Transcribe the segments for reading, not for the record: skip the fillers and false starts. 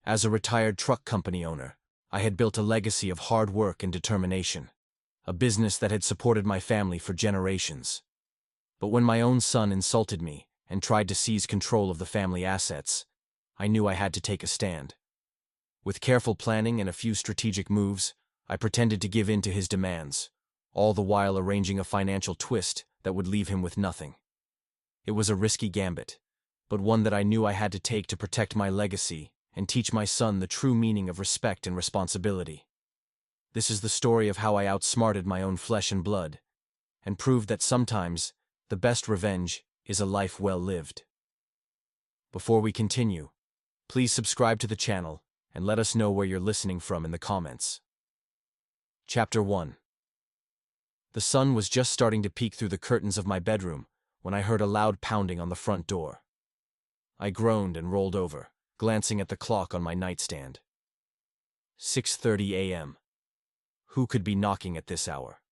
As a retired truck company owner, I had built a legacy of hard work and determination, a business that had supported my family for generations. But when my own son insulted me and tried to seize control of the family assets, I knew I had to take a stand. With careful planning and a few strategic moves, I pretended to give in to his demands, all the while arranging a financial twist that would leave him with nothing. It was a risky gambit, but one that I knew I had to take to protect my legacy and teach my son the true meaning of respect and responsibility. This is the story of how I outsmarted my own flesh and blood, and proved that sometimes the best revenge is a life well lived. Before we continue, please subscribe to the channel and let us know where you're listening from in the comments. Chapter 1. The sun was just starting to peek through the curtains of my bedroom when I heard a loud pounding on the front door. I groaned and rolled over, glancing at the clock on my nightstand. 6:30 a.m. Who could be knocking at this hour?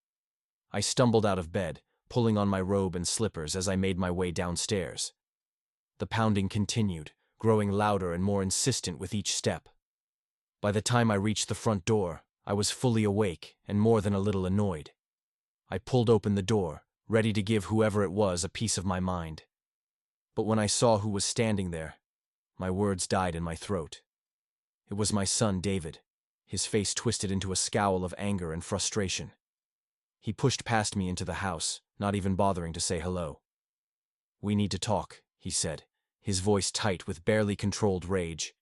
I stumbled out of bed, pulling on my robe and slippers as I made my way downstairs. The pounding continued, growing louder and more insistent with each step. By the time I reached the front door, I was fully awake and more than a little annoyed. I pulled open the door, ready to give whoever it was a piece of my mind. But when I saw who was standing there, my words died in my throat. It was my son, David, his face twisted into a scowl of anger and frustration. He pushed past me into the house, not even bothering to say hello. "We need to talk," he said, his voice tight with barely controlled rage.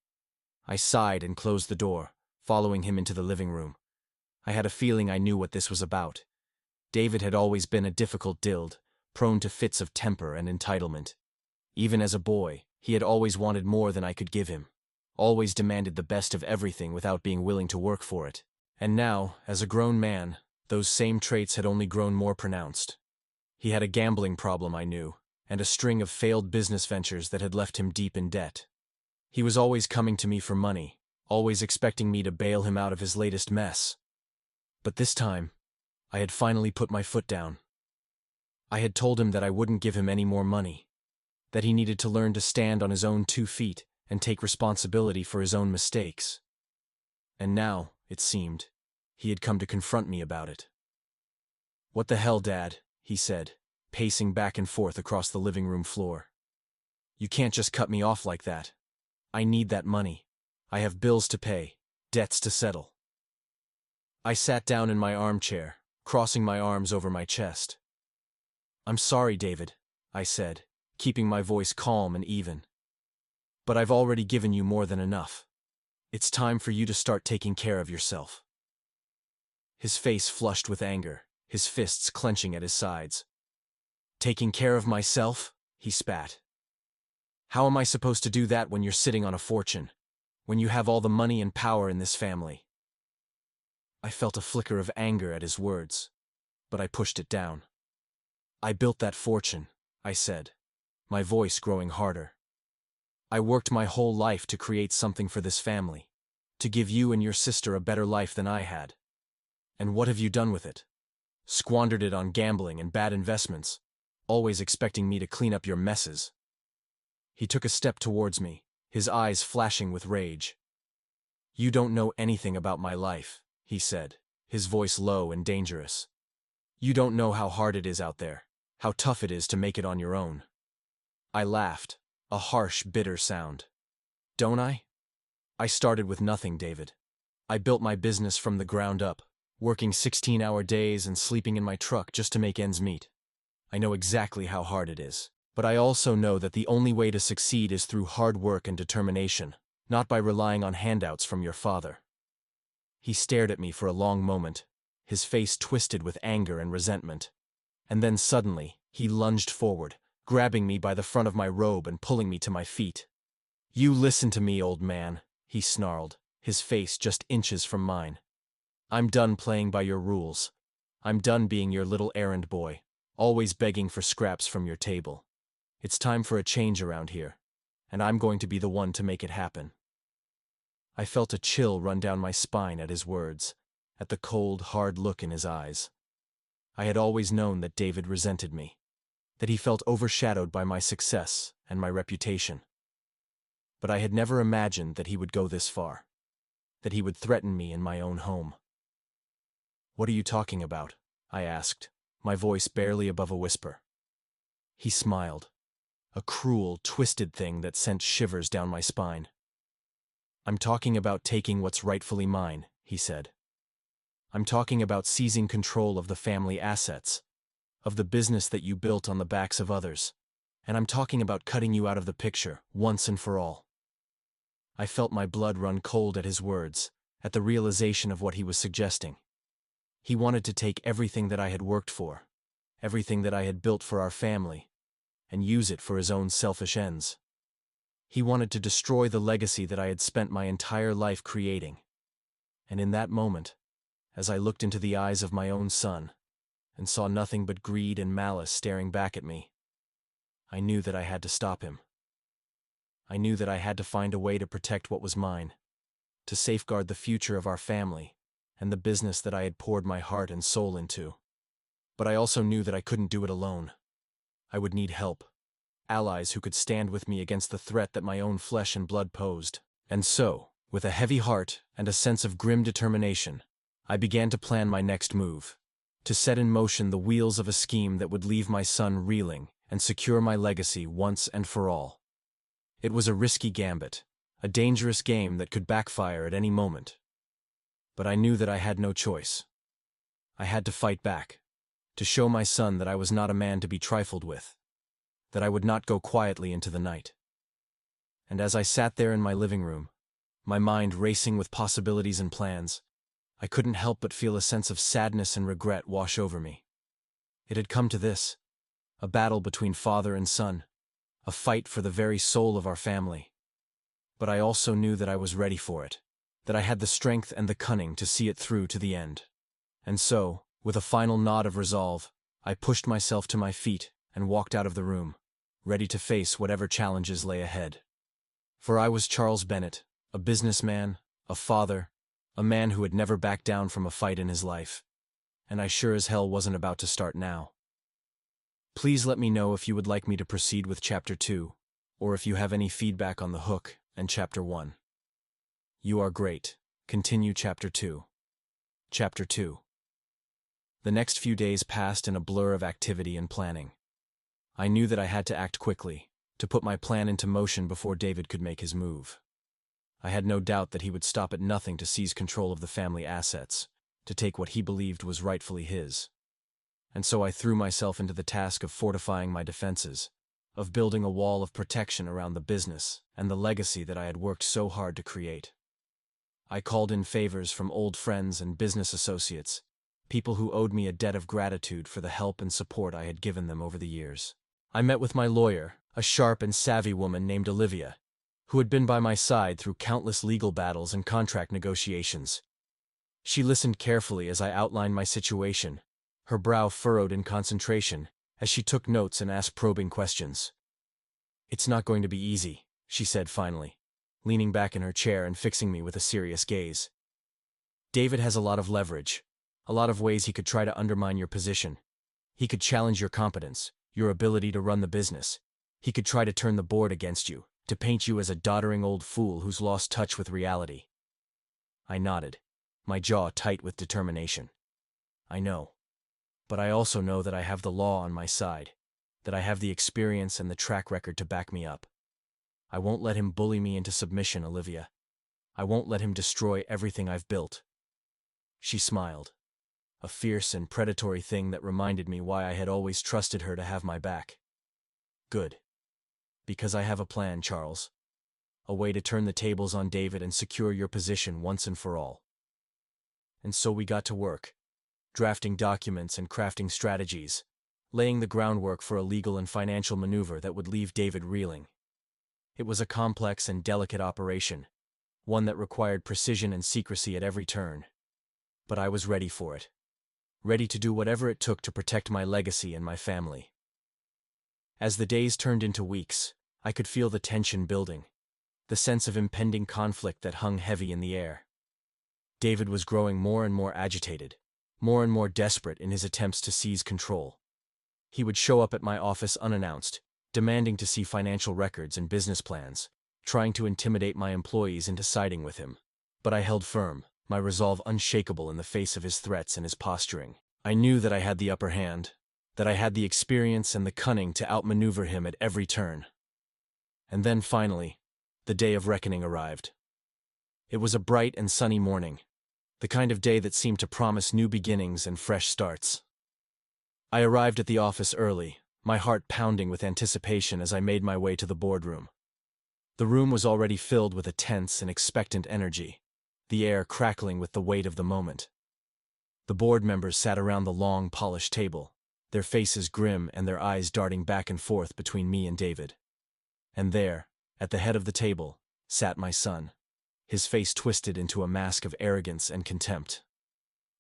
I sighed and closed the door, following him into the living room. I had a feeling I knew what this was about. David had always been a difficult dild, prone to fits of temper and entitlement. Even as a boy, he had always wanted more than I could give him, always demanded the best of everything without being willing to work for it. And now, as a grown man, those same traits had only grown more pronounced. He had a gambling problem, I knew, and a string of failed business ventures that had left him deep in debt. He was always coming to me for money, always expecting me to bail him out of his latest mess. But this time, I had finally put my foot down. I had told him that I wouldn't give him any more money, that he needed to learn to stand on his own 2 feet and take responsibility for his own mistakes. And now, it seemed, he had come to confront me about it. "What the hell, Dad?" he said, pacing back and forth across the living room floor. "You can't just cut me off like that. I need that money. I have bills to pay, debts to settle." I sat down in my armchair, crossing my arms over my chest. "I'm sorry, David," I said, keeping my voice calm and even. "But I've already given you more than enough. It's time for you to start taking care of yourself." His face flushed with anger, his fists clenching at his sides. "Taking care of myself?" he spat. "How am I supposed to do that when you're sitting on a fortune, when you have all the money and power in this family?" I felt a flicker of anger at his words, but I pushed it down. "I built that fortune," I said, my voice growing harder. "I worked my whole life to create something for this family, to give you and your sister a better life than I had. And what have you done with it? Squandered it on gambling and bad investments, always expecting me to clean up your messes." He took a step towards me, his eyes flashing with rage. "You don't know anything about my life," he said, his voice low and dangerous. "You don't know how hard it is out there, how tough it is to make it on your own." I laughed, a harsh, bitter sound. "Don't I? I started with nothing, David. I built my business from the ground up, working 16-hour days and sleeping in my truck just to make ends meet. I know exactly how hard it is, but I also know that the only way to succeed is through hard work and determination, not by relying on handouts from your father." He stared at me for a long moment, his face twisted with anger and resentment. And then suddenly, he lunged forward, grabbing me by the front of my robe and pulling me to my feet. "You listen to me, old man," he snarled, his face just inches from mine. "I'm done playing by your rules. I'm done being your little errand boy, always begging for scraps from your table. It's time for a change around here, and I'm going to be the one to make it happen." I felt a chill run down my spine at his words, at the cold, hard look in his eyes. I had always known that David resented me, that he felt overshadowed by my success and my reputation. But I had never imagined that he would go this far, that he would threaten me in my own home. "What are you talking about?" I asked, my voice barely above a whisper. He smiled, a cruel, twisted thing that sent shivers down my spine. "I'm talking about taking what's rightfully mine," he said. "I'm talking about seizing control of the family assets, of the business that you built on the backs of others, and I'm talking about cutting you out of the picture, once and for all." I felt my blood run cold at his words, at the realization of what he was suggesting. He wanted to take everything that I had worked for, everything that I had built for our family, and use it for his own selfish ends. He wanted to destroy the legacy that I had spent my entire life creating. And in that moment, as I looked into the eyes of my own son, and saw nothing but greed and malice staring back at me, I knew that I had to stop him. I knew that I had to find a way to protect what was mine, to safeguard the future of our family, and the business that I had poured my heart and soul into. But I also knew that I couldn't do it alone. I would need help, allies who could stand with me against the threat that my own flesh and blood posed. And so, with a heavy heart and a sense of grim determination, I began to plan my next move, to set in motion the wheels of a scheme that would leave my son reeling and secure my legacy once and for all. It was a risky gambit, a dangerous game that could backfire at any moment. But I knew that I had no choice. I had to fight back, to show my son that I was not a man to be trifled with, that I would not go quietly into the night. And as I sat there in my living room, my mind racing with possibilities and plans, I couldn't help but feel a sense of sadness and regret wash over me. It had come to this, a battle between father and son, a fight for the very soul of our family. But I also knew that I was ready for it, that I had the strength and the cunning to see it through to the end. And so, with a final nod of resolve, I pushed myself to my feet and walked out of the room, ready to face whatever challenges lay ahead. For I was Charles Bennett, a businessman, a father, a man who had never backed down from a fight in his life. And I sure as hell wasn't about to start now. Please let me know if you would like me to proceed with Chapter 2, or if you have any feedback on The Hook and Chapter 1. You are great. Continue Chapter 2. Chapter 2. The next few days passed in a blur of activity and planning. I knew that I had to act quickly, to put my plan into motion before David could make his move. I had no doubt that he would stop at nothing to seize control of the family assets, to take what he believed was rightfully his. And so I threw myself into the task of fortifying my defenses, of building a wall of protection around the business and the legacy that I had worked so hard to create. I called in favors from old friends and business associates, people who owed me a debt of gratitude for the help and support I had given them over the years. I met with my lawyer, a sharp and savvy woman named Olivia, who had been by my side through countless legal battles and contract negotiations. She listened carefully as I outlined my situation, her brow furrowed in concentration, as she took notes and asked probing questions. "It's not going to be easy," she said finally, leaning back in her chair and fixing me with a serious gaze. "David has a lot of leverage, a lot of ways he could try to undermine your position. He could challenge your competence, your ability to run the business. He could try to turn the board against you, to paint you as a doddering old fool who's lost touch with reality." I nodded, my jaw tight with determination. "I know. But I also know that I have the law on my side, that I have the experience and the track record to back me up. I won't let him bully me into submission, Olivia. I won't let him destroy everything I've built." She smiled, a fierce and predatory thing that reminded me why I had always trusted her to have my back. "Good. Because I have a plan, Charles. A way to turn the tables on David and secure your position once and for all." And so we got to work, drafting documents and crafting strategies, laying the groundwork for a legal and financial maneuver that would leave David reeling. It was a complex and delicate operation, one that required precision and secrecy at every turn. But I was ready for it, ready to do whatever it took to protect my legacy and my family. As the days turned into weeks, I could feel the tension building, the sense of impending conflict that hung heavy in the air. David was growing more and more agitated, more and more desperate in his attempts to seize control. He would show up at my office unannounced, demanding to see financial records and business plans, trying to intimidate my employees into siding with him. But I held firm, my resolve unshakable in the face of his threats and his posturing. I knew that I had the upper hand, that I had the experience and the cunning to outmaneuver him at every turn. And then, finally, the day of reckoning arrived. It was a bright and sunny morning, the kind of day that seemed to promise new beginnings and fresh starts. I arrived at the office early, my heart pounding with anticipation as I made my way to the boardroom. The room was already filled with a tense and expectant energy, the air crackling with the weight of the moment. The board members sat around the long, polished table, their faces grim and their eyes darting back and forth between me and David. And there, at the head of the table, sat my son, his face twisted into a mask of arrogance and contempt.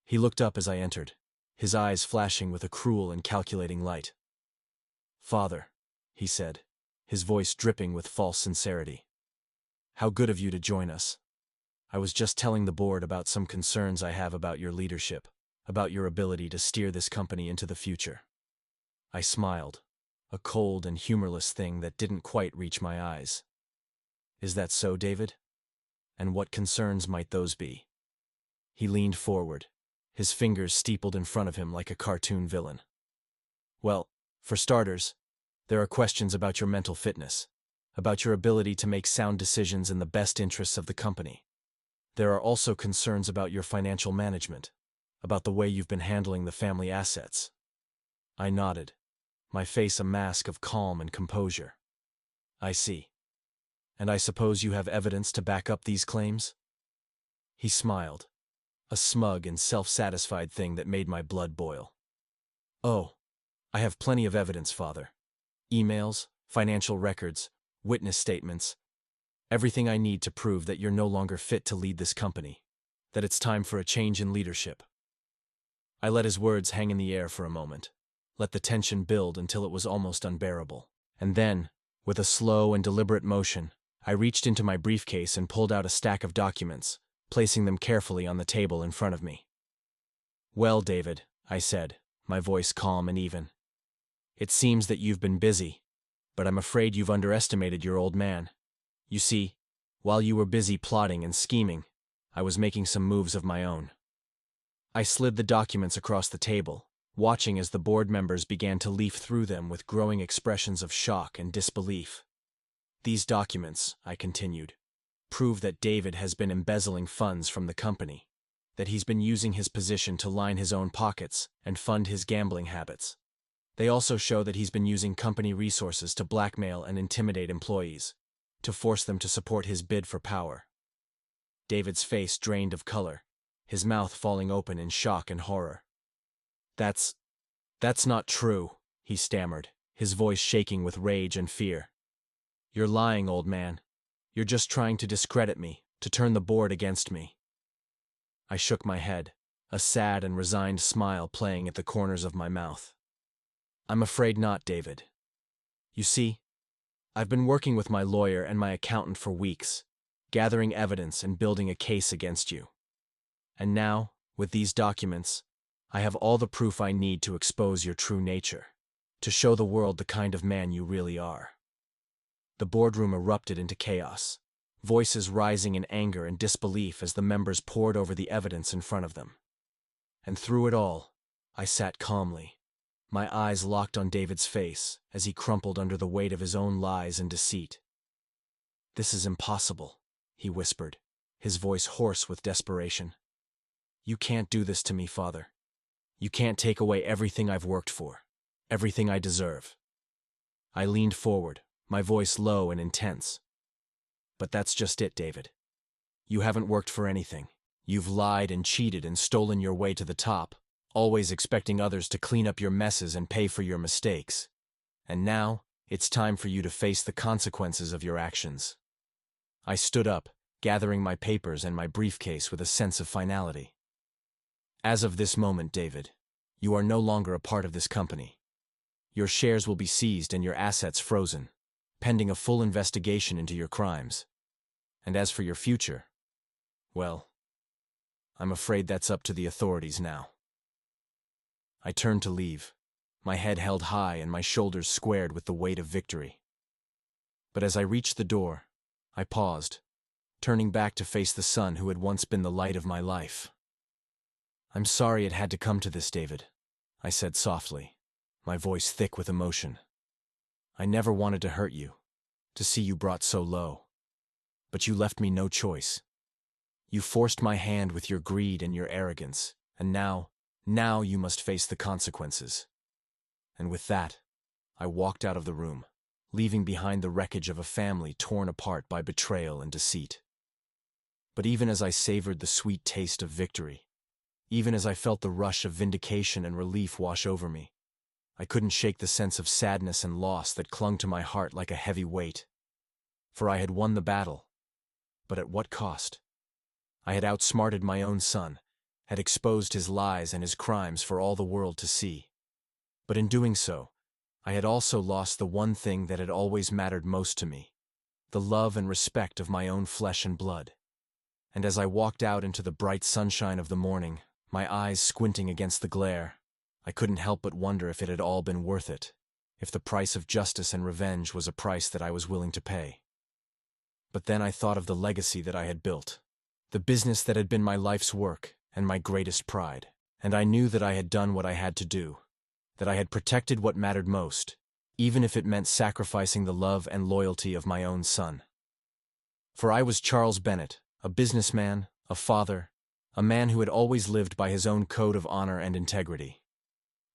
He looked up as I entered, his eyes flashing with a cruel and calculating light. "Father," he said, his voice dripping with false sincerity. "How good of you to join us. I was just telling the board about some concerns I have about your leadership, about your ability to steer this company into the future." I smiled, a cold and humorless thing that didn't quite reach my eyes. "Is that so, David? And what concerns might those be?" He leaned forward, his fingers steepled in front of him like a cartoon villain. "Well, for starters, there are questions about your mental fitness, about your ability to make sound decisions in the best interests of the company. There are also concerns about your financial management, about the way you've been handling the family assets." I nodded, my face a mask of calm and composure. "I see. And I suppose you have evidence to back up these claims?" He smiled, a smug and self-satisfied thing that made my blood boil. "Oh, I have plenty of evidence, Father. Emails, financial records, witness statements, everything I need to prove that you're no longer fit to lead this company, that it's time for a change in leadership." I let his words hang in the air for a moment, let the tension build until it was almost unbearable. And then, with a slow and deliberate motion, I reached into my briefcase and pulled out a stack of documents, placing them carefully on the table in front of me. "Well, David," I said, my voice calm and even, "it seems that you've been busy, but I'm afraid you've underestimated your old man. You see, while you were busy plotting and scheming, I was making some moves of my own." I slid the documents across the table, watching as the board members began to leaf through them with growing expressions of shock and disbelief. "These documents," I continued, "prove that David has been embezzling funds from the company, that he's been using his position to line his own pockets and fund his gambling habits. They also show that he's been using company resources to blackmail and intimidate employees, to force them to support his bid for power." David's face drained of color, his mouth falling open in shock and horror. That's not true," he stammered, his voice shaking with rage and fear. "You're lying, old man. You're just trying to discredit me, to turn the board against me." I shook my head, a sad and resigned smile playing at the corners of my mouth. "I'm afraid not, David. You see, I've been working with my lawyer and my accountant for weeks, gathering evidence and building a case against you. And now, with these documents, I have all the proof I need to expose your true nature, to show the world the kind of man you really are." The boardroom erupted into chaos, voices rising in anger and disbelief as the members pored over the evidence in front of them. And through it all, I sat calmly, my eyes locked on David's face as he crumpled under the weight of his own lies and deceit. "This is impossible," he whispered, his voice hoarse with desperation. "You can't do this to me, Father. You can't take away everything I've worked for, everything I deserve." I leaned forward, my voice low and intense. "But that's just it, David. You haven't worked for anything. You've lied and cheated and stolen your way to the top, always expecting others to clean up your messes and pay for your mistakes. And now, it's time for you to face the consequences of your actions." I stood up, gathering my papers and my briefcase with a sense of finality. "As of this moment, David, you are no longer a part of this company. Your shares will be seized and your assets frozen, pending a full investigation into your crimes. And as for your future, well, I'm afraid that's up to the authorities now." I turned to leave, my head held high and my shoulders squared with the weight of victory. But as I reached the door, I paused, turning back to face the son who had once been the light of my life. "I'm sorry it had to come to this, David," I said softly, my voice thick with emotion. "I never wanted to hurt you, to see you brought so low. But you left me no choice. You forced my hand with your greed and your arrogance, and now you must face the consequences." And with that, I walked out of the room, leaving behind the wreckage of a family torn apart by betrayal and deceit. But even as I savored the sweet taste of victory, even as I felt the rush of vindication and relief wash over me, I couldn't shake the sense of sadness and loss that clung to my heart like a heavy weight. For I had won the battle, but at what cost? I had outsmarted my own son, had exposed his lies and his crimes for all the world to see. But in doing so, I had also lost the one thing that had always mattered most to me, the love and respect of my own flesh and blood. And as I walked out into the bright sunshine of the morning, my eyes squinting against the glare, I couldn't help but wonder if it had all been worth it, if the price of justice and revenge was a price that I was willing to pay. But then I thought of the legacy that I had built, the business that had been my life's work and my greatest pride, and I knew that I had done what I had to do, that I had protected what mattered most, even if it meant sacrificing the love and loyalty of my own son. For I was Charles Bennett, a businessman, a father, a man who had always lived by his own code of honor and integrity.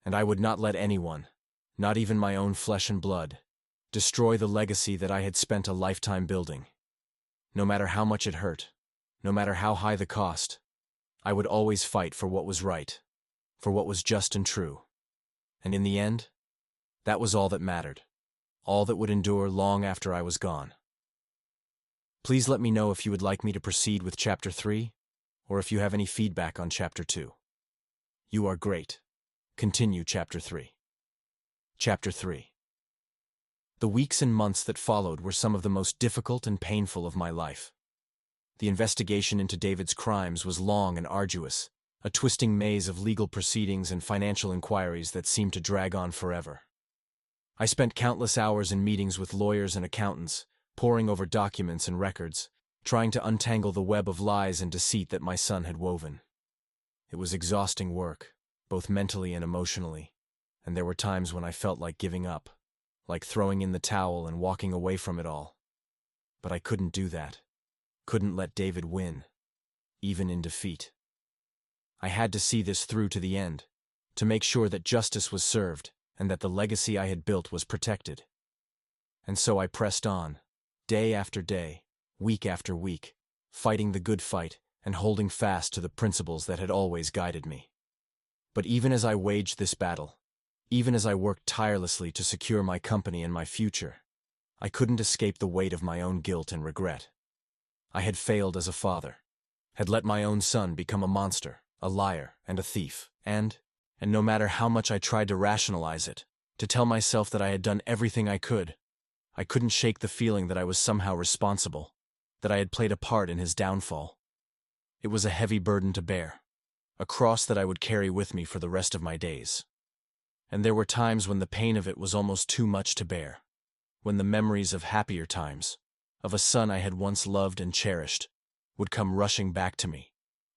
And I would not let anyone, not even my own flesh and blood, destroy the legacy that I had spent a lifetime building. No matter how much it hurt, no matter how high the cost, I would always fight for what was right, for what was just and true. And in the end, that was all that mattered, all that would endure long after I was gone. Please let me know if you would like me to proceed with Chapter 3, or if you have any feedback on Chapter 2. You are great. Continue Chapter 3. Chapter 3. The weeks and months that followed were some of the most difficult and painful of my life. The investigation into David's crimes was long and arduous, a twisting maze of legal proceedings and financial inquiries that seemed to drag on forever. I spent countless hours in meetings with lawyers and accountants, poring over documents and records, trying to untangle the web of lies and deceit that my son had woven. It was exhausting work, both mentally and emotionally, and there were times when I felt like giving up, like throwing in the towel and walking away from it all. But I couldn't do that. Couldn't let David win, even in defeat. I had to see this through to the end, to make sure that justice was served and that the legacy I had built was protected. And so I pressed on, day after day, week after week, fighting the good fight and holding fast to the principles that had always guided me. But even as I waged this battle, even as I worked tirelessly to secure my company and my future, I couldn't escape the weight of my own guilt and regret. I had failed as a father, had let my own son become a monster, a liar, and a thief, and no matter how much I tried to rationalize it, to tell myself that I had done everything I couldn't shake the feeling that I was somehow responsible, that I had played a part in his downfall. It was a heavy burden to bear, a cross that I would carry with me for the rest of my days. And there were times when the pain of it was almost too much to bear, when the memories of happier times, of a son I had once loved and cherished, would come rushing back to me,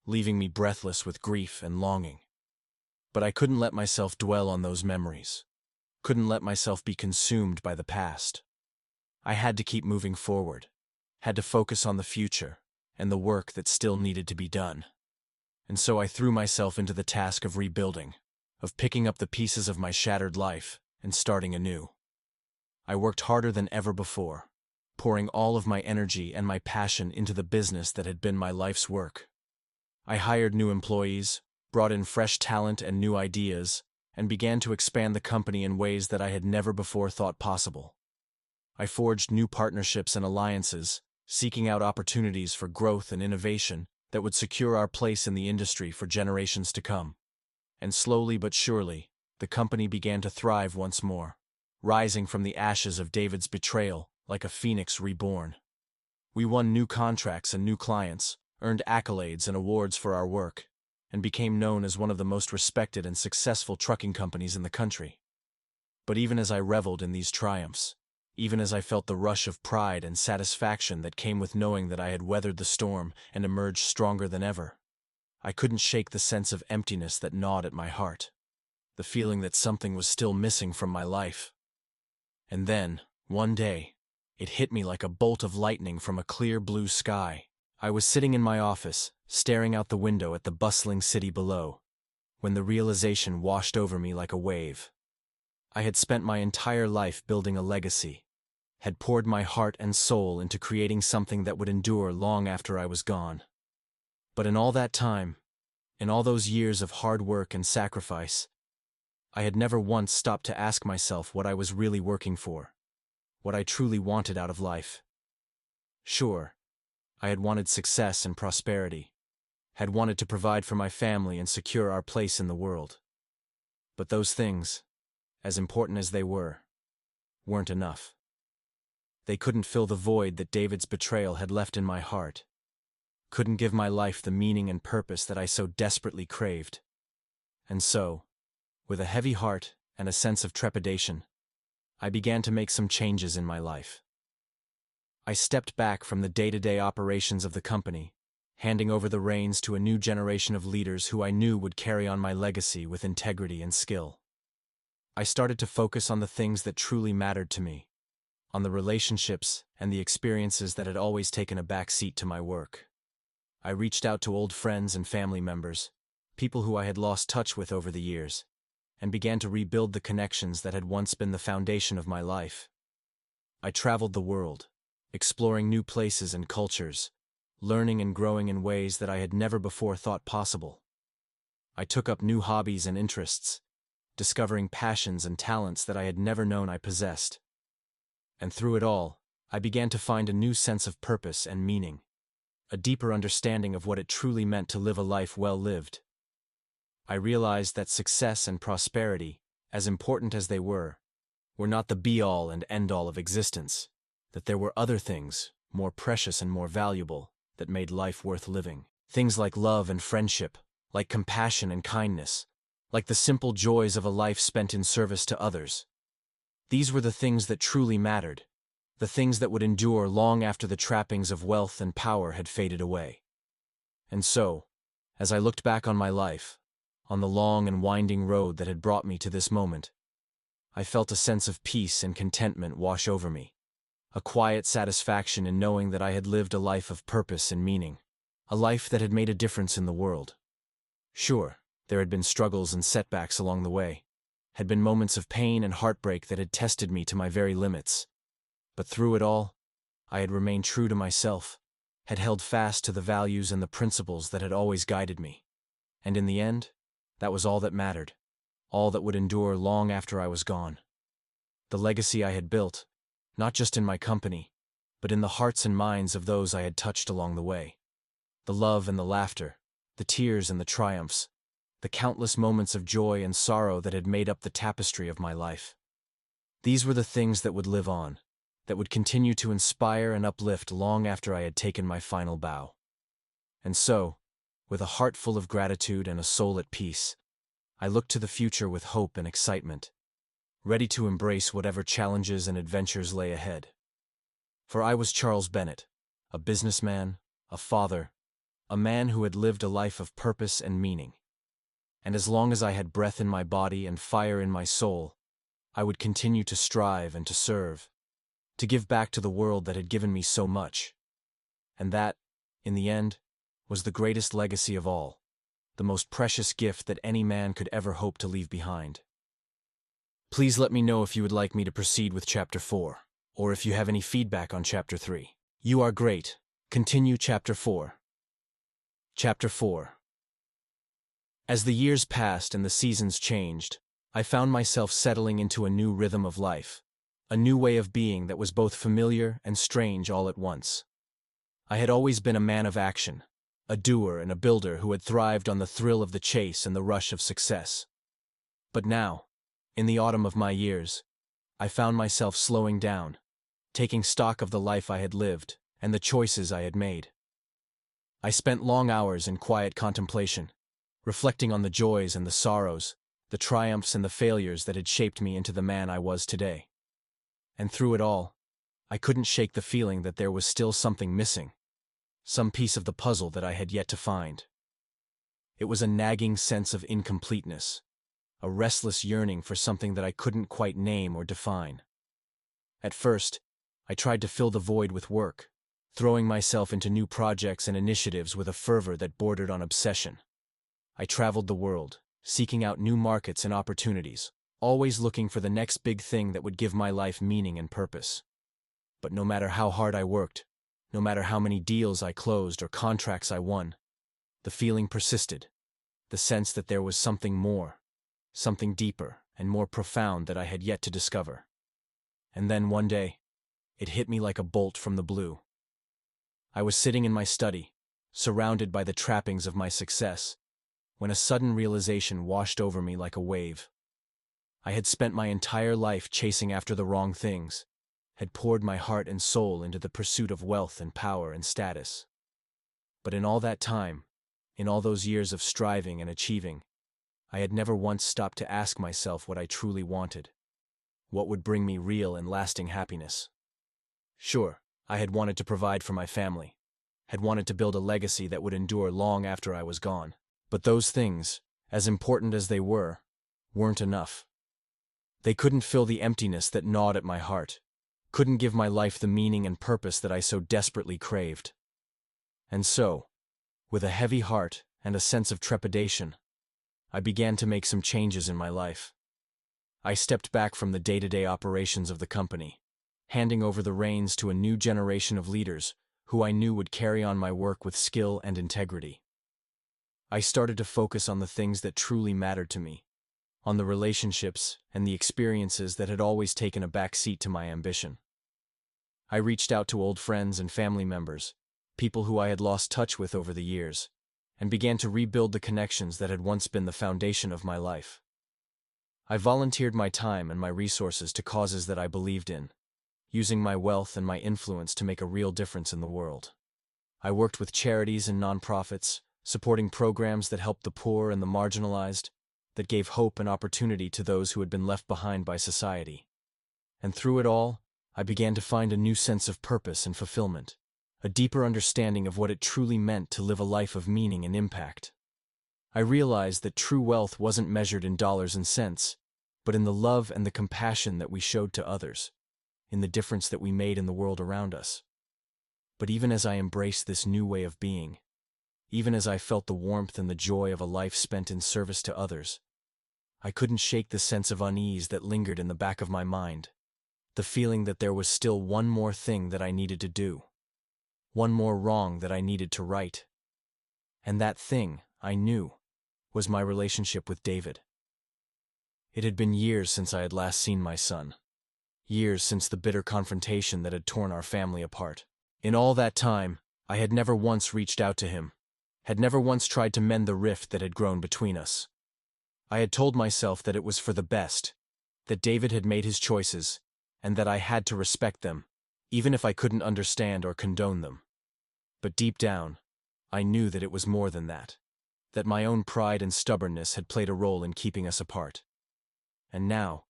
leaving me breathless with grief and longing. But I couldn't let myself dwell on those memories, couldn't let myself be consumed by the past. I had to keep moving forward, had to focus on the future and the work that still needed to be done. And so I threw myself into the task of rebuilding, of picking up the pieces of my shattered life and starting anew. I worked harder than ever before, pouring all of my energy and my passion into the business that had been my life's work. I hired new employees, brought in fresh talent and new ideas, and began to expand the company in ways that I had never before thought possible. I forged new partnerships and alliances, seeking out opportunities for growth and innovation that would secure our place in the industry for generations to come. And slowly but surely, the company began to thrive once more, rising from the ashes of David's betrayal like a phoenix reborn. We won new contracts and new clients, earned accolades and awards for our work, and became known as one of the most respected and successful trucking companies in the country. But even as I reveled in these triumphs, even as I felt the rush of pride and satisfaction that came with knowing that I had weathered the storm and emerged stronger than ever. I couldn't shake the sense of emptiness that gnawed at my heart, the feeling that something was still missing from my life. And then, one day, it hit me like a bolt of lightning from a clear blue sky. I was sitting in my office, staring out the window at the bustling city below, when the realization washed over me like a wave. I had spent my entire life building a legacy, had poured my heart and soul into creating something that would endure long after I was gone. But in all that time, in all those years of hard work and sacrifice, I had never once stopped to ask myself what I was really working for, what I truly wanted out of life. Sure, I had wanted success and prosperity, had wanted to provide for my family and secure our place in the world. But those things, as important as they were, weren't enough. They couldn't fill the void that David's betrayal had left in my heart, couldn't give my life the meaning and purpose that I so desperately craved. And so, with a heavy heart and a sense of trepidation, I began to make some changes in my life. I stepped back from the day-to-day operations of the company, handing over the reins to a new generation of leaders who I knew would carry on my legacy with integrity and skill. I started to focus on the things that truly mattered to me, on the relationships and the experiences that had always taken a back seat to my work. I reached out to old friends and family members, people who I had lost touch with over the years, and began to rebuild the connections that had once been the foundation of my life. I traveled the world, exploring new places and cultures, learning and growing in ways that I had never before thought possible. I took up new hobbies and interests, discovering passions and talents that I had never known I possessed. And through it all, I began to find a new sense of purpose and meaning, a deeper understanding of what it truly meant to live a life well lived. I realized that success and prosperity, as important as they were not the be-all and end-all of existence, that there were other things, more precious and more valuable, that made life worth living. Things like love and friendship, like compassion and kindness, like the simple joys of a life spent in service to others. These were the things that truly mattered, the things that would endure long after the trappings of wealth and power had faded away. And so, as I looked back on my life, on the long and winding road that had brought me to this moment, I felt a sense of peace and contentment wash over me, a quiet satisfaction in knowing that I had lived a life of purpose and meaning, a life that had made a difference in the world. Sure, there had been struggles and setbacks along the way, had been moments of pain and heartbreak that had tested me to my very limits. But through it all, I had remained true to myself, had held fast to the values and the principles that had always guided me. And in the end, that was all that mattered, all that would endure long after I was gone. The legacy I had built, not just in my company, but in the hearts and minds of those I had touched along the way. The love and the laughter, the tears and the triumphs, the countless moments of joy and sorrow that had made up the tapestry of my life. These were the things that would live on, that would continue to inspire and uplift long after I had taken my final bow. And so, with a heart full of gratitude and a soul at peace, I looked to the future with hope and excitement, ready to embrace whatever challenges and adventures lay ahead. For I was Charles Bennett, a businessman, a father, a man who had lived a life of purpose and meaning. And as long as I had breath in my body and fire in my soul, I would continue to strive and to serve, to give back to the world that had given me so much. And that, in the end, was the greatest legacy of all, the most precious gift that any man could ever hope to leave behind. Please let me know if you would like me to proceed with Chapter 4, or if you have any feedback on Chapter 3. You are great. Continue Chapter 4. Chapter 4. As the years passed and the seasons changed, I found myself settling into a new rhythm of life, a new way of being that was both familiar and strange all at once. I had always been a man of action, a doer and a builder who had thrived on the thrill of the chase and the rush of success. But now, in the autumn of my years, I found myself slowing down, taking stock of the life I had lived and the choices I had made. I spent long hours in quiet contemplation, reflecting on the joys and the sorrows, the triumphs and the failures that had shaped me into the man I was today. And through it all, I couldn't shake the feeling that there was still something missing, some piece of the puzzle that I had yet to find. It was a nagging sense of incompleteness, a restless yearning for something that I couldn't quite name or define. At first, I tried to fill the void with work, throwing myself into new projects and initiatives with a fervor that bordered on obsession. I traveled the world, seeking out new markets and opportunities, always looking for the next big thing that would give my life meaning and purpose. But no matter how hard I worked, no matter how many deals I closed or contracts I won, the feeling persisted, the sense that there was something more, something deeper and more profound that I had yet to discover. And then one day, it hit me like a bolt from the blue. I was sitting in my study, surrounded by the trappings of my success, when a sudden realization washed over me like a wave. I had spent my entire life chasing after the wrong things, had poured my heart and soul into the pursuit of wealth and power and status. But in all that time, in all those years of striving and achieving, I had never once stopped to ask myself what I truly wanted. What would bring me real and lasting happiness? Sure, I had wanted to provide for my family, had wanted to build a legacy that would endure long after I was gone. But those things, as important as they were, weren't enough. They couldn't fill the emptiness that gnawed at my heart, couldn't give my life the meaning and purpose that I so desperately craved. And so, with a heavy heart and a sense of trepidation, I began to make some changes in my life. I stepped back from the day-to-day operations of the company, handing over the reins to a new generation of leaders who I knew would carry on my work with skill and integrity. I started to focus on the things that truly mattered to me, on the relationships and the experiences that had always taken a back seat to my ambition. I reached out to old friends and family members, people who I had lost touch with over the years, and began to rebuild the connections that had once been the foundation of my life. I volunteered my time and my resources to causes that I believed in, using my wealth and my influence to make a real difference in the world. I worked with charities and nonprofits, supporting programs that helped the poor and the marginalized, that gave hope and opportunity to those who had been left behind by society. And through it all, I began to find a new sense of purpose and fulfillment, a deeper understanding of what it truly meant to live a life of meaning and impact. I realized that true wealth wasn't measured in dollars and cents, but in the love and the compassion that we showed to others, in the difference that we made in the world around us. But even as I embraced this new way of being, even as I felt the warmth and the joy of a life spent in service to others, I couldn't shake the sense of unease that lingered in the back of my mind, the feeling that there was still one more thing that I needed to do, one more wrong that I needed to right. And that thing, I knew, was my relationship with David. It had been years since I had last seen my son, years since the bitter confrontation that had torn our family apart. In all that time, I had never once reached out to him, had never once tried to mend the rift that had grown between us. I had told myself that it was for the best, that David had made his choices, and that I had to respect them, even if I couldn't understand or condone them. But deep down, I knew that it was more than that my own pride and stubbornness had played a role in keeping us apart. And now,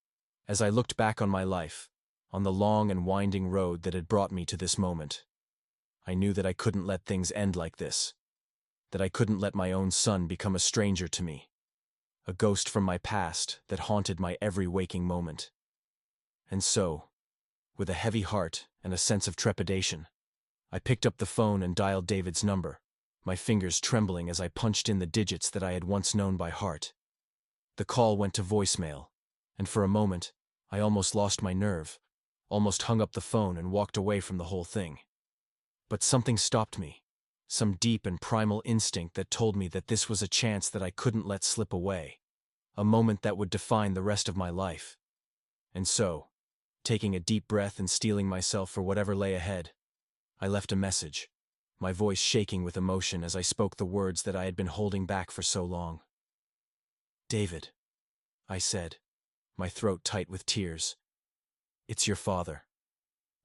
as I looked back on my life, on the long and winding road that had brought me to this moment, I knew that I couldn't let things end like this, that I couldn't let my own son become a stranger to me, a ghost from my past that haunted my every waking moment. And so, with a heavy heart and a sense of trepidation, I picked up the phone and dialed David's number, my fingers trembling as I punched in the digits that I had once known by heart. The call went to voicemail, and for a moment, I almost lost my nerve, almost hung up the phone and walked away from the whole thing. But something stopped me, some deep and primal instinct that told me that this was a chance that I couldn't let slip away, a moment that would define the rest of my life. And so, taking a deep breath and steeling myself for whatever lay ahead, I left a message, my voice shaking with emotion as I spoke the words that I had been holding back for so long. "David," I said, my throat tight with tears. "It's your father.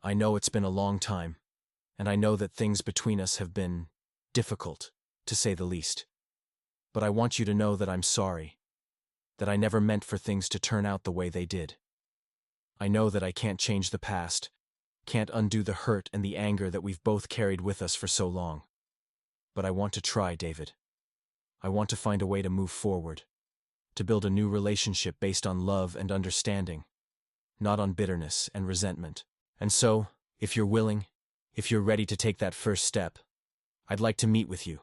I know it's been a long time, and I know that things between us have been difficult, to say the least. But I want you to know that I'm sorry, that I never meant for things to turn out the way they did. I know that I can't change the past, can't undo the hurt and the anger that we've both carried with us for so long. But I want to try, David. I want to find a way to move forward, to build a new relationship based on love and understanding, not on bitterness and resentment. And so, if you're willing, if you're ready to take that first step, I'd like to meet with you,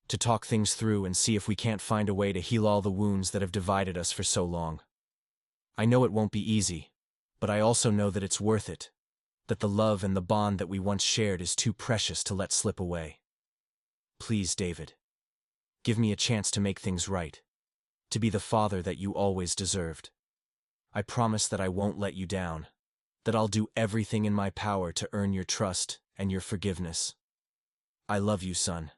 to talk things through and see if we can't find a way to heal all the wounds that have divided us for so long. I know it won't be easy, but I also know that it's worth it, that the love and the bond that we once shared is too precious to let slip away. Please, David, give me a chance to make things right, to be the father that you always deserved. I promise that I won't let you down, that I'll do everything in my power to earn your trust and your forgiveness. I love you, son.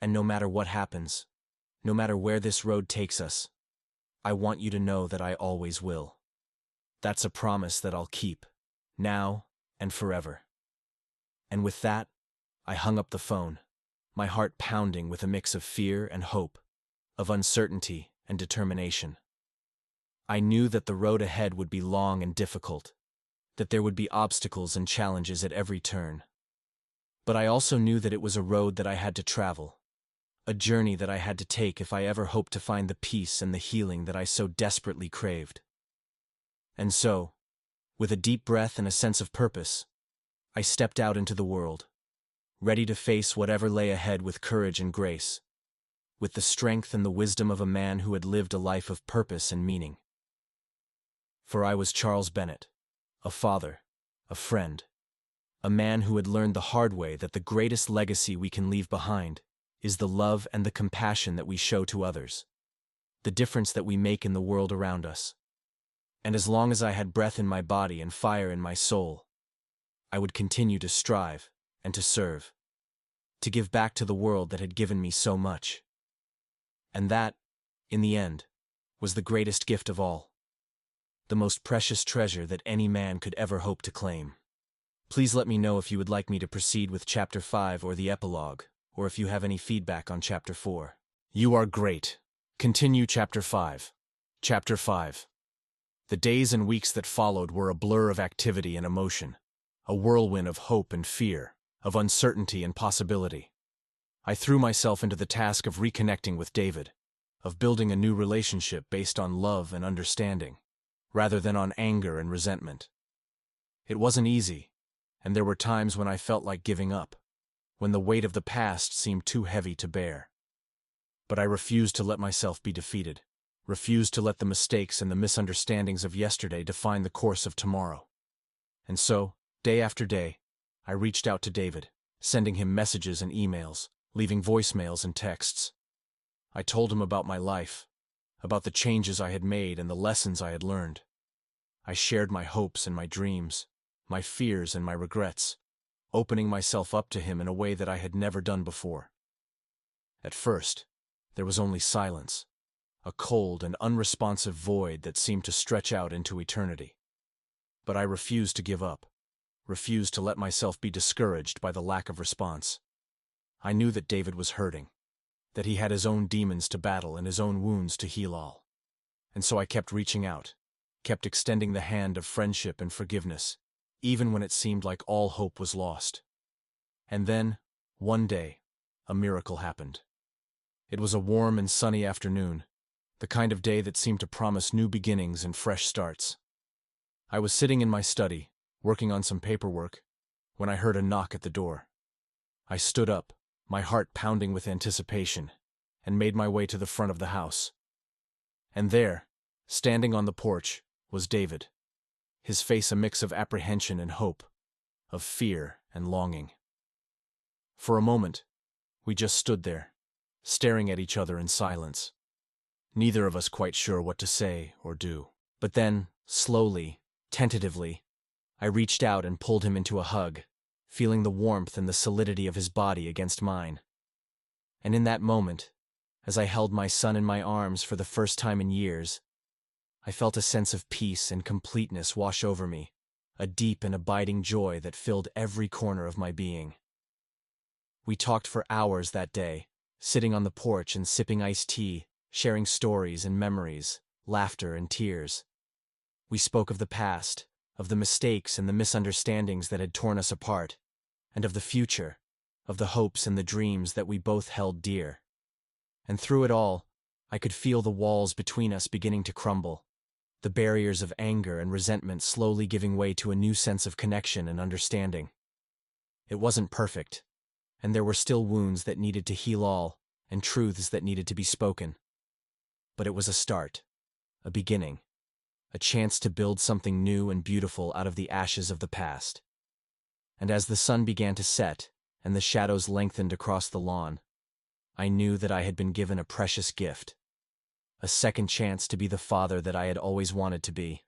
And no matter what happens, no matter where this road takes us, I want you to know that I always will. That's a promise that I'll keep, now and forever. And with that, I hung up the phone, my heart pounding with a mix of fear and hope, of uncertainty and determination. I knew that the road ahead would be long and difficult, that there would be obstacles and challenges at every turn. But I also knew that it was a road that I had to travel, a journey that I had to take if I ever hoped to find the peace and the healing that I so desperately craved. And so, with a deep breath and a sense of purpose, I stepped out into the world, ready to face whatever lay ahead with courage and grace, with the strength and the wisdom of a man who had lived a life of purpose and meaning. For I was Charles Bennett, a father, a friend, a man who had learned the hard way that the greatest legacy we can leave behind is the love and the compassion that we show to others, the difference that we make in the world around us. And as long as I had breath in my body and fire in my soul, I would continue to strive and to serve, to give back to the world that had given me so much. And that, in the end, was the greatest gift of all, the most precious treasure that any man could ever hope to claim. Please let me know if you would like me to proceed with Chapter 5 or the epilogue, or if you have any feedback on Chapter 4. You are great. Continue Chapter 5. Chapter 5. The days and weeks that followed were a blur of activity and emotion, a whirlwind of hope and fear, of uncertainty and possibility. I threw myself into the task of reconnecting with David, of building a new relationship based on love and understanding, rather than on anger and resentment. It wasn't easy, and there were times when I felt like giving up, when the weight of the past seemed too heavy to bear. But I refused to let myself be defeated, refused to let the mistakes and the misunderstandings of yesterday define the course of tomorrow. And so, day after day, I reached out to David, sending him messages and emails, leaving voicemails and texts. I told him about my life, about the changes I had made and the lessons I had learned. I shared my hopes and my dreams, my fears and my regrets, opening myself up to him in a way that I had never done before. At first, there was only silence, a cold and unresponsive void that seemed to stretch out into eternity. But I refused to give up, refused to let myself be discouraged by the lack of response. I knew that David was hurting, that he had his own demons to battle and his own wounds to heal all. And so I kept reaching out, kept extending the hand of friendship and forgiveness, even when it seemed like all hope was lost. And then, one day, a miracle happened. It was a warm and sunny afternoon, the kind of day that seemed to promise new beginnings and fresh starts. I was sitting in my study, working on some paperwork, when I heard a knock at the door. I stood up, my heart pounding with anticipation, and made my way to the front of the house. And there, standing on the porch, was David, his face a mix of apprehension and hope, of fear and longing. For a moment, we just stood there, staring at each other in silence, neither of us quite sure what to say or do. But then, slowly, tentatively, I reached out and pulled him into a hug, feeling the warmth and the solidity of his body against mine. And in that moment, as I held my son in my arms for the first time in years, I felt a sense of peace and completeness wash over me, a deep and abiding joy that filled every corner of my being. We talked for hours that day, sitting on the porch and sipping iced tea, sharing stories and memories, laughter and tears. We spoke of the past, of the mistakes and the misunderstandings that had torn us apart, and of the future, of the hopes and the dreams that we both held dear. And through it all, I could feel the walls between us beginning to crumble, the barriers of anger and resentment slowly giving way to a new sense of connection and understanding. It wasn't perfect, and there were still wounds that needed to heal all, and truths that needed to be spoken. But it was a start, a beginning, a chance to build something new and beautiful out of the ashes of the past. And as the sun began to set, and the shadows lengthened across the lawn, I knew that I had been given a precious gift. A second chance to be the father that I had always wanted to be,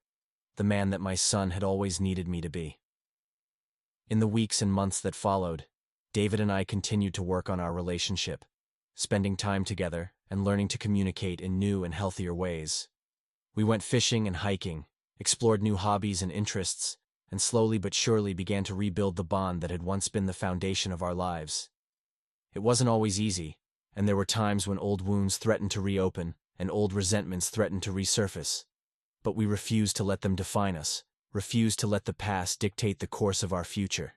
the man that my son had always needed me to be. In the weeks and months that followed, David and I continued to work on our relationship, spending time together and learning to communicate in new and healthier ways. We went fishing and hiking, explored new hobbies and interests, and slowly but surely began to rebuild the bond that had once been the foundation of our lives. It wasn't always easy, and there were times when old wounds threatened to reopen and old resentments threatened to resurface. But we refused to let them define us, refused to let the past dictate the course of our future.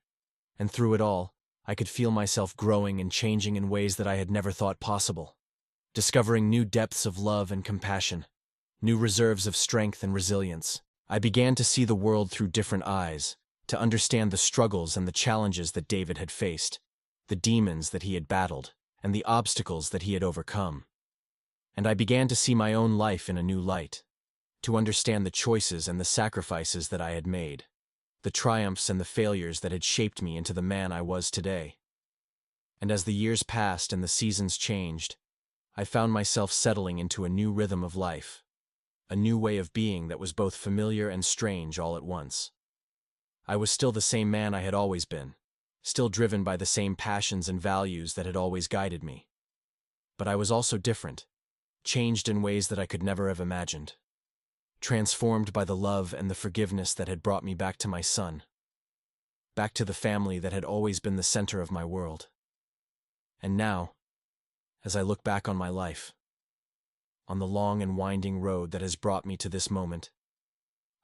And through it all, I could feel myself growing and changing in ways that I had never thought possible, discovering new depths of love and compassion, new reserves of strength and resilience. I began to see the world through different eyes, to understand the struggles and the challenges that David had faced, the demons that he had battled, and the obstacles that he had overcome. And I began to see my own life in a new light, to understand the choices and the sacrifices that I had made, the triumphs and the failures that had shaped me into the man I was today. And as the years passed and the seasons changed, I found myself settling into a new rhythm of life, a new way of being that was both familiar and strange all at once. I was still the same man I had always been, still driven by the same passions and values that had always guided me. But I was also different, changed in ways that I could never have imagined, transformed by the love and the forgiveness that had brought me back to my son, back to the family that had always been the center of my world. And now, as I look back on my life, on the long and winding road that has brought me to this moment,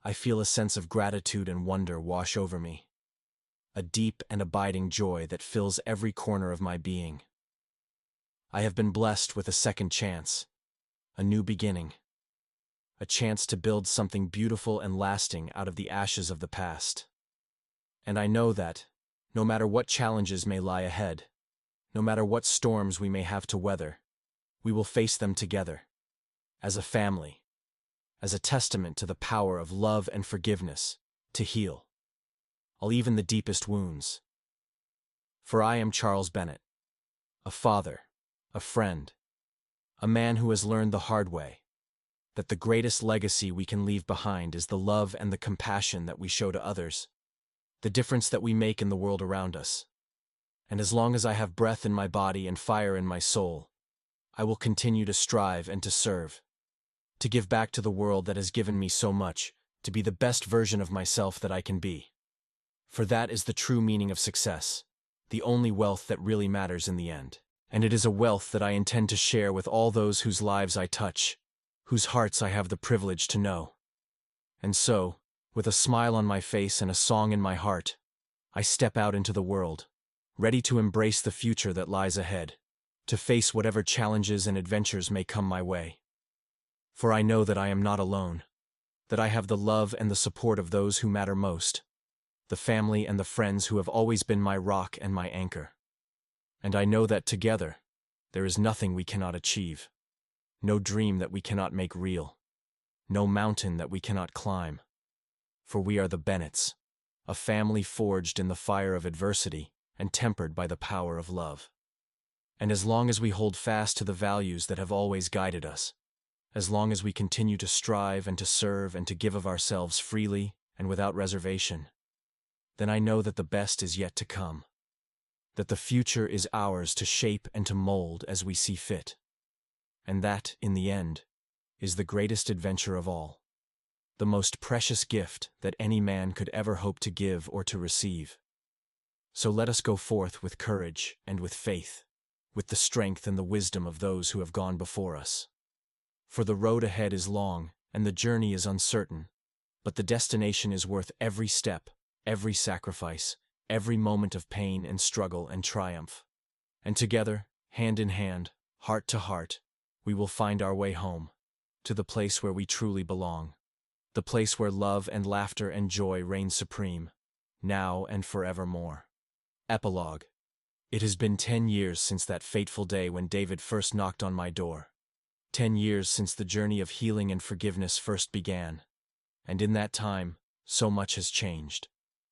I feel a sense of gratitude and wonder wash over me, a deep and abiding joy that fills every corner of my being. I have been blessed with a second chance, a new beginning, a chance to build something beautiful and lasting out of the ashes of the past. And I know that, no matter what challenges may lie ahead, no matter what storms we may have to weather, we will face them together, as a family, as a testament to the power of love and forgiveness to heal even the deepest wounds. For I am Charles Bennett, a father, a friend, a man who has learned the hard way that the greatest legacy we can leave behind is the love and the compassion that we show to others, the difference that we make in the world around us. And as long as I have breath in my body and fire in my soul, I will continue to strive and to serve, to give back to the world that has given me so much, to be the best version of myself that I can be. For that is the true meaning of success, the only wealth that really matters in the end. And it is a wealth that I intend to share with all those whose lives I touch, whose hearts I have the privilege to know. And so, with a smile on my face and a song in my heart, I step out into the world, ready to embrace the future that lies ahead, to face whatever challenges and adventures may come my way. For I know that I am not alone, that I have the love and the support of those who matter most, the family and the friends who have always been my rock and my anchor. And I know that together, there is nothing we cannot achieve, no dream that we cannot make real, no mountain that we cannot climb. For we are the Bennetts, a family forged in the fire of adversity and tempered by the power of love. And as long as we hold fast to the values that have always guided us, as long as we continue to strive and to serve and to give of ourselves freely and without reservation, then I know that the best is yet to come, that the future is ours to shape and to mold as we see fit, and that, in the end, is the greatest adventure of all, the most precious gift that any man could ever hope to give or to receive. So let us go forth with courage and with faith, with the strength and the wisdom of those who have gone before us. For the road ahead is long, and the journey is uncertain, but the destination is worth every step, every sacrifice, every moment of pain and struggle and triumph. And together, hand in hand, heart to heart, we will find our way home, to the place where we truly belong, the place where love and laughter and joy reign supreme, now and forevermore. Epilogue. It has been 10 years since that fateful day when David first knocked on my door. 10 years since the journey of healing and forgiveness first began. And in that time, so much has changed.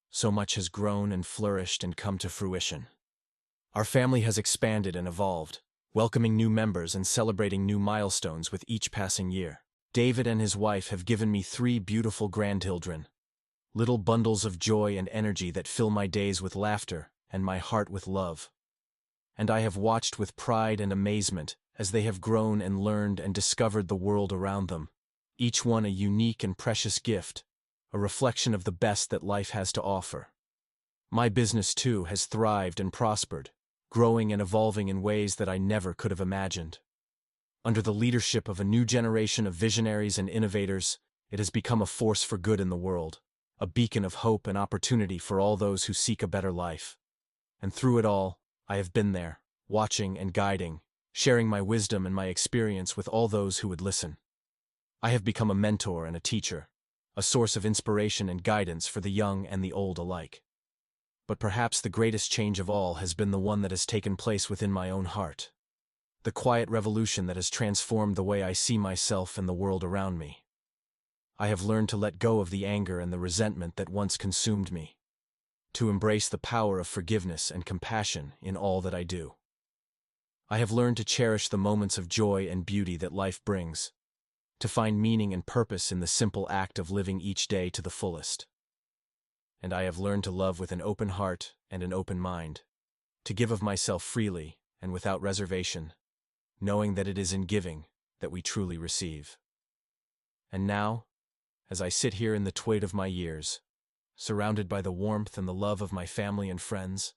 So much has grown and flourished and come to fruition. Our family has expanded and evolved, welcoming new members and celebrating new milestones with each passing year. David and his wife have given me 3 beautiful grandchildren, little bundles of joy and energy that fill my days with laughter and my heart with love. And I have watched with pride and amazement as they have grown and learned and discovered the world around them, each one a unique and precious gift, a reflection of the best that life has to offer. My business, too, has thrived and prospered, growing and evolving in ways that I never could have imagined. Under the leadership of a new generation of visionaries and innovators, it has become a force for good in the world, a beacon of hope and opportunity for all those who seek a better life. And through it all, I have been there, watching and guiding, sharing my wisdom and my experience with all those who would listen. I have become a mentor and a teacher, a source of inspiration and guidance for the young and the old alike. But perhaps the greatest change of all has been the one that has taken place within my own heart. The quiet revolution that has transformed the way I see myself and the world around me. I have learned to let go of the anger and the resentment that once consumed me, to embrace the power of forgiveness and compassion in all that I do. I have learned to cherish the moments of joy and beauty that life brings, to find meaning and purpose in the simple act of living each day to the fullest. And I have learned to love with an open heart and an open mind, to give of myself freely and without reservation, knowing that it is in giving that we truly receive. And now, as I sit here in the twilight of my years, surrounded by the warmth and the love of my family and friends,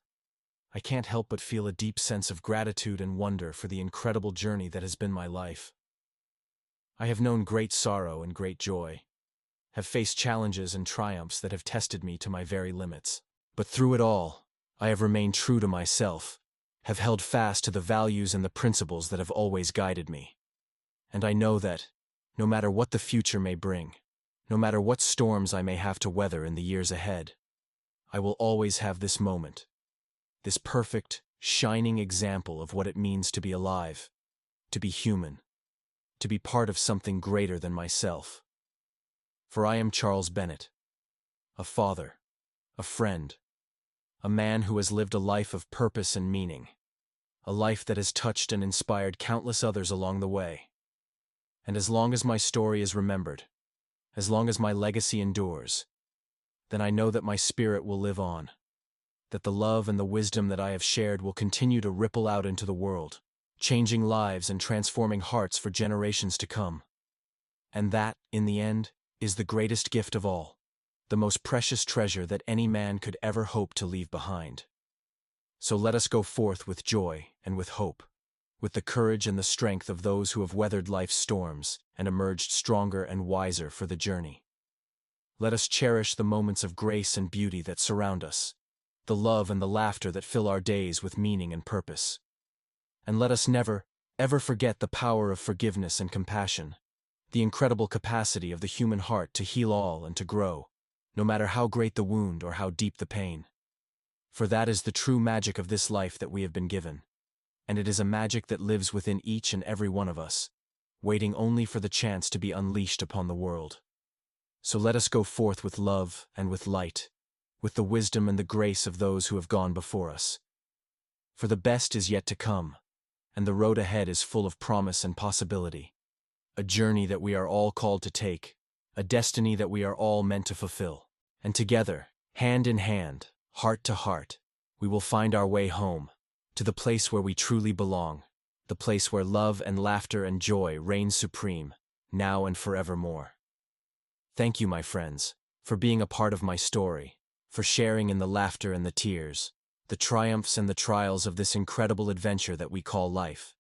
I can't help but feel a deep sense of gratitude and wonder for the incredible journey that has been my life. I have known great sorrow and great joy, have faced challenges and triumphs that have tested me to my very limits. But through it all, I have remained true to myself, have held fast to the values and the principles that have always guided me. And I know that, no matter what the future may bring, no matter what storms I may have to weather in the years ahead, I will always have this moment, this perfect, shining example of what it means to be alive, to be human, to be part of something greater than myself. For I am Charles Bennett, a father, a friend, a man who has lived a life of purpose and meaning, a life that has touched and inspired countless others along the way. And as long as my story is remembered, as long as my legacy endures, then I know that my spirit will live on, that the love and the wisdom that I have shared will continue to ripple out into the world, changing lives and transforming hearts for generations to come. And that, in the end, is the greatest gift of all, the most precious treasure that any man could ever hope to leave behind. So let us go forth with joy and with hope, with the courage and the strength of those who have weathered life's storms and emerged stronger and wiser for the journey. Let us cherish the moments of grace and beauty that surround us, the love and the laughter that fill our days with meaning and purpose. And let us never, ever forget the power of forgiveness and compassion, the incredible capacity of the human heart to heal all and to grow, no matter how great the wound or how deep the pain. For that is the true magic of this life that we have been given, and it is a magic that lives within each and every one of us, waiting only for the chance to be unleashed upon the world. So let us go forth with love and with light, with the wisdom and the grace of those who have gone before us. For the best is yet to come, and the road ahead is full of promise and possibility, a journey that we are all called to take, a destiny that we are all meant to fulfill. And together, hand in hand, heart to heart, we will find our way home, to the place where we truly belong, the place where love and laughter and joy reign supreme, now and forevermore. Thank you, my friends, for being a part of my story, for sharing in the laughter and the tears, the triumphs and the trials of this incredible adventure that we call life.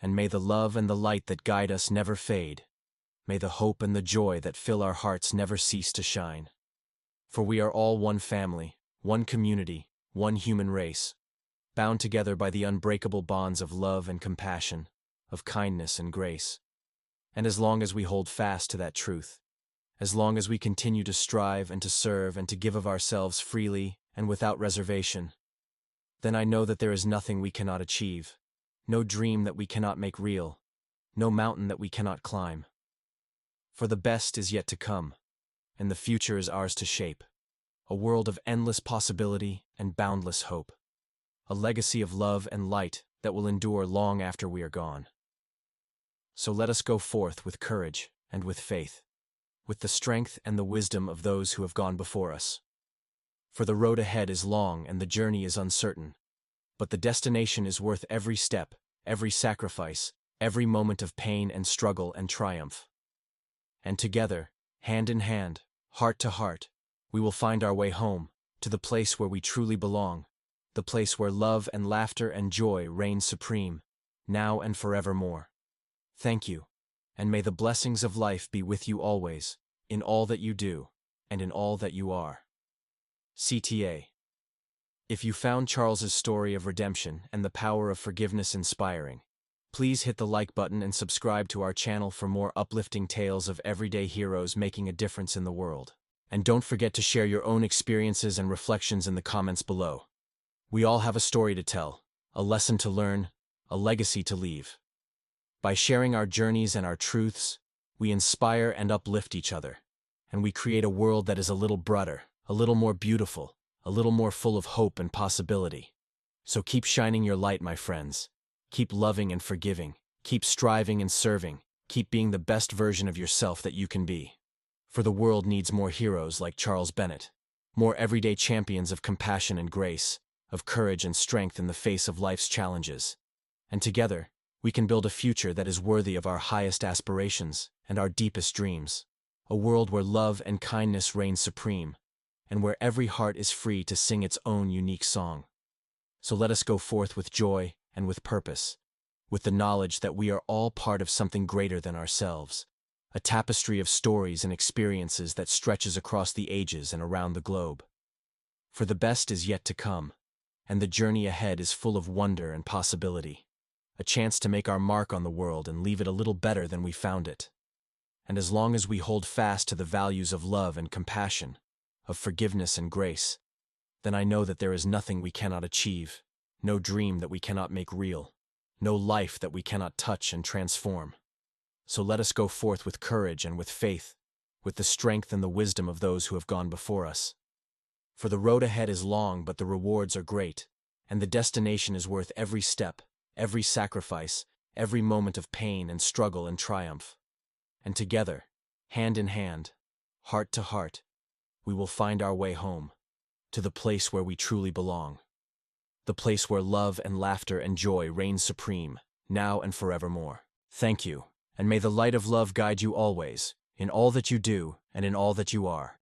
And may the love and the light that guide us never fade. May the hope and the joy that fill our hearts never cease to shine. For we are all one family, one community, one human race, bound together by the unbreakable bonds of love and compassion, of kindness and grace. And as long as we hold fast to that truth, as long as we continue to strive and to serve and to give of ourselves freely and without reservation, then I know that there is nothing we cannot achieve, no dream that we cannot make real, no mountain that we cannot climb. For the best is yet to come, and the future is ours to shape, a world of endless possibility and boundless hope, a legacy of love and light that will endure long after we are gone. So let us go forth with courage and with faith, with the strength and the wisdom of those who have gone before us. For the road ahead is long and the journey is uncertain, but the destination is worth every step, every sacrifice, every moment of pain and struggle and triumph. And together, hand in hand, heart to heart, we will find our way home, to the place where we truly belong, the place where love and laughter and joy reign supreme, now and forevermore. Thank you, and may the blessings of life be with you always, in all that you do, and in all that you are. CTA. If you found Charles's story of redemption and the power of forgiveness inspiring, please hit the like button and subscribe to our channel for more uplifting tales of everyday heroes making a difference in the world. And don't forget to share your own experiences and reflections in the comments below. We all have a story to tell, a lesson to learn, a legacy to leave. By sharing our journeys and our truths, we inspire and uplift each other, and we create a world that is a little brighter, a little more beautiful, a little more full of hope and possibility. So keep shining your light, my friends. Keep loving and forgiving. Keep striving and serving. Keep being the best version of yourself that you can be. For the world needs more heroes like Charles Bennett, more everyday champions of compassion and grace, of courage and strength in the face of life's challenges. And together, we can build a future that is worthy of our highest aspirations and our deepest dreams. A world where love and kindness reign supreme, and where every heart is free to sing its own unique song. So let us go forth with joy and with purpose, with the knowledge that we are all part of something greater than ourselves, a tapestry of stories and experiences that stretches across the ages and around the globe. For the best is yet to come, and the journey ahead is full of wonder and possibility, a chance to make our mark on the world and leave it a little better than we found it. And as long as we hold fast to the values of love and compassion, of forgiveness and grace, then I know that there is nothing we cannot achieve, no dream that we cannot make real, no life that we cannot touch and transform. So let us go forth with courage and with faith, with the strength and the wisdom of those who have gone before us. For the road ahead is long, but the rewards are great, and the destination is worth every step, every sacrifice, every moment of pain and struggle and triumph. And together, hand in hand, heart to heart, we will find our way home, to the place where we truly belong. The place where love and laughter and joy reign supreme, now and forevermore. Thank you, and may the light of love guide you always, in all that you do and in all that you are.